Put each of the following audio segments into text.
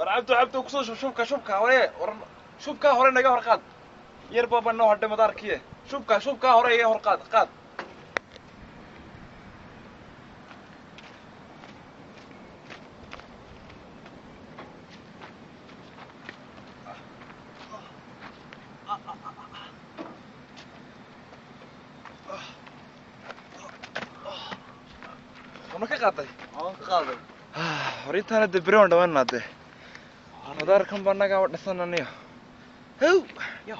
عبدو كسو شوفكا هوري شوفكا هوري نغا هور قاد ير بابا نو هدي مداركيه شوفكا هوري اي هور قاد ما كقاطي قاضي horintana debrion dhawaanaade madaarkan baa naga wadhisananiyo how yo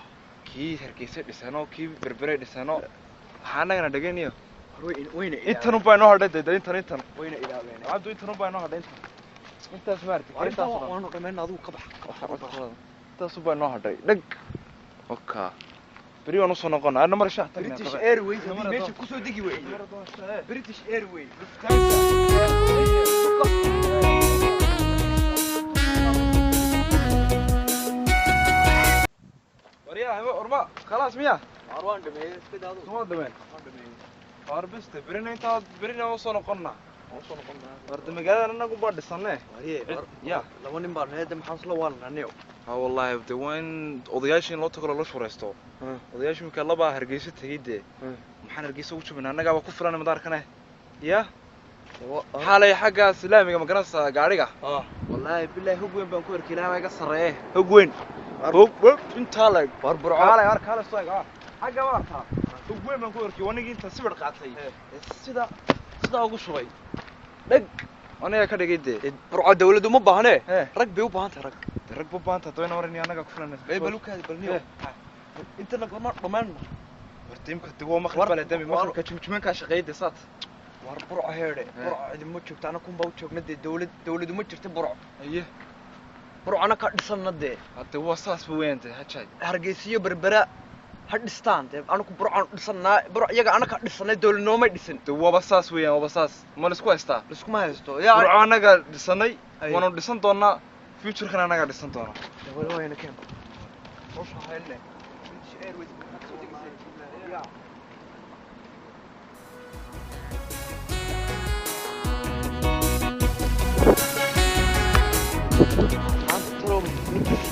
kii hargeysa dhisano kii berbere dhisano waxaa nagana dhageyniyo wayna intan baa inoo hadhay intan wayna ilaabeen abdu intan baa inoo hadhay intaas maartay intaas waanu dhameyn adigu ka bax intaas baa inoo hadhay dhag oka bari waan usoo noqon ana mar shaah tagna British Airways meesha ku soo digi way British Airways وريا ورما خلاص مياه عروان دمي اسكدادو سو دمين فاربست برينا انت برينا وصل قلنا ورد مقالة أنا قبض السنة يا لو نبار هذا محصل والنا نيو ها والله بدي وين أضياشين لو تقول الله شو رستو أضياشين كلا بقى هرجيسة تهيدة محن هرجيسة وشو من أنا قاعد كفر أنا مدار كناه يا حالي حاجة سلامي كم كناس قارقة والله بالله هو وين بنكور كلام ما يقصر إيه هو وين هو أنت لك بربر حالي أرك حالي صايق حاجة وارثها هو وين بنكور كي وانا جيت سبر قاطي سدا أقول شوي دق أنا كده جدي برع دولة ما بهنه ركبي وبهنت ركبوا بانتا توين ورني أنا كفرنا بلوك هذا بلنيو أنت لك ما ضمان ورتيم كتبوا مخرب على دمي مخرب كتشمن كاشقيد دسات برع هيرة برع إذا ما شفت أنا كم بوتشوف ندي دولة ما شفت برع أيه برع أنا كأدسن ندي حتى هو أساس بوين أنت هاتشاي هرجيسية بربرة هادستان أنا كبرع دسنا برع يجا أنا كأدسن دولة نومي دسن هو بساس وين هو بساس ما نسكوا استا نسكوا ما يستو يا برع أنا قاعد دسناي وانا دسن تونا فيوتشر خنا أنا قاعد دسن تونا ولا وين كم وش هايلنا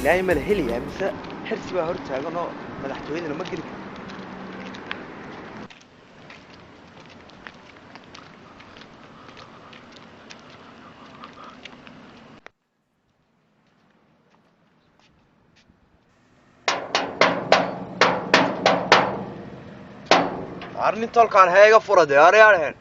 لا يمل هلي يا مساء حرسي بقى هرت أنا مدحتوين لما أجري عارني طلق عن هاي فرد يا ريال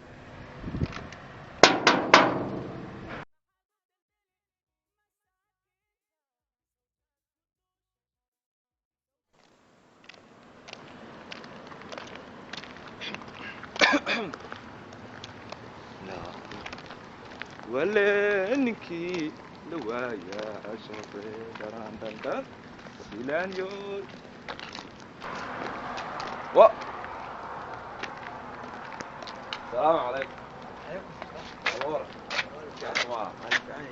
ولا إنكي لوايا أشوفي دران دندن سيلان يور وا السلام عليكم الله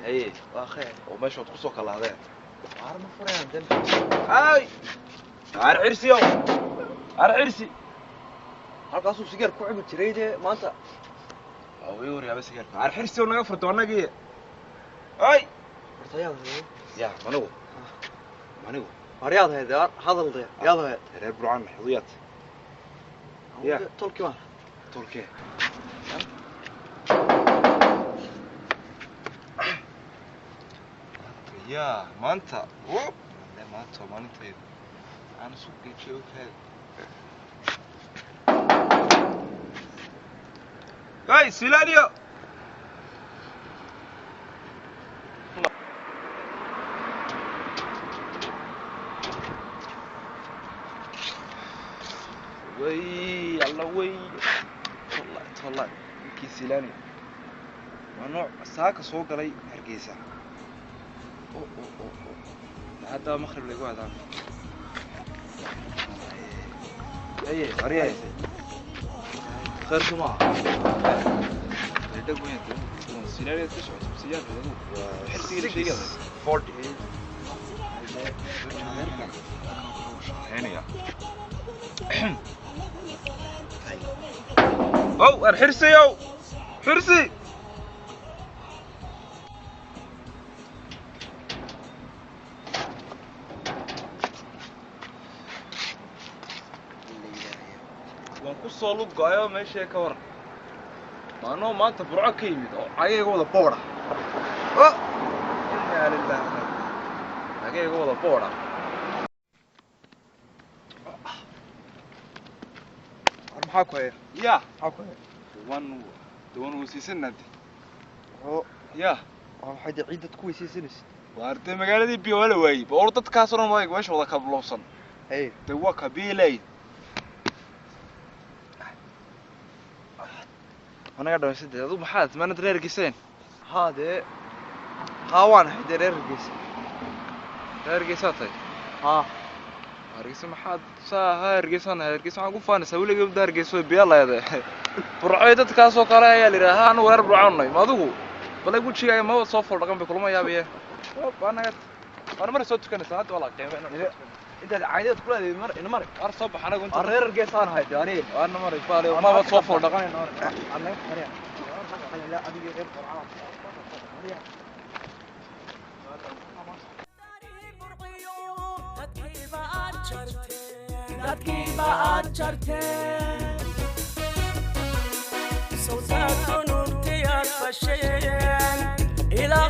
اي واخير وماشي تقصوا كلا هذا عار ما فريان دم اي عار عرسي يو عار عرسي halkaas uu sigaar ku cibi jiray maanta oo yuri aba sigaar عار xirsi oo naga furto anagii ay wartayada ya manigu aryaad heedaa hadal dheer yaad reer burcaan xudiyad ya tolkiwa تركيا يا ما انت لا ما انت انا سوق شيء كذا هاي سيلانيو وي الله وي والله كي سيلاني ونوع ساكا سو غلاي هرغيسا هذا مخرب لي هذا اي اريا خير شما يدق وين سيلاني تسعة سيارة حرسي لي شيء 40 هنا يا أو الحرسي أو حرسي ku soo lug go'ayo meesha ka waran maano maanta burco ka yimid oo cagayga wada boora inna lillahi cagayga wada boora maxaa ku haya ya maxaa ku haya duwan wasiisanad oo ya waxay ciidad ku weysiisanaysid waartay magaaladii biyo wala waayay boor dadkaas oo ma meesha wada ka blowsan hey dawa ka biilay anaga dhawaysay adu maxaad maana reer giseen haade waan haday reer gees reer geesatay ha hargeysa maxaad saa hargeysan waxaan ku faanaysaa weligeed hargeyso biyo leedahay burcay dadkaas oo kale ayaa liraa anu reer burcanay ma adigu balay gujigaaga ma soo fool dhaqan bay kulma yaabiye anaga mar soo tukanaysaa hadda wala qiimo inta caydad ku leedahay mar war soo bax anagu inta reer geesaan hayay ani ana mar baale ma soo fool dhaqan anaga xariya la adiga reer burcan dadkiiba aad jarteen sawtaadku nuurtiyaad fasheen ilaa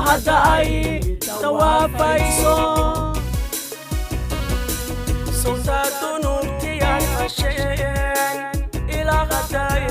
hadda ay tawaafayso sawtaadku nuurtiyaad fasheen ilaa hadda ay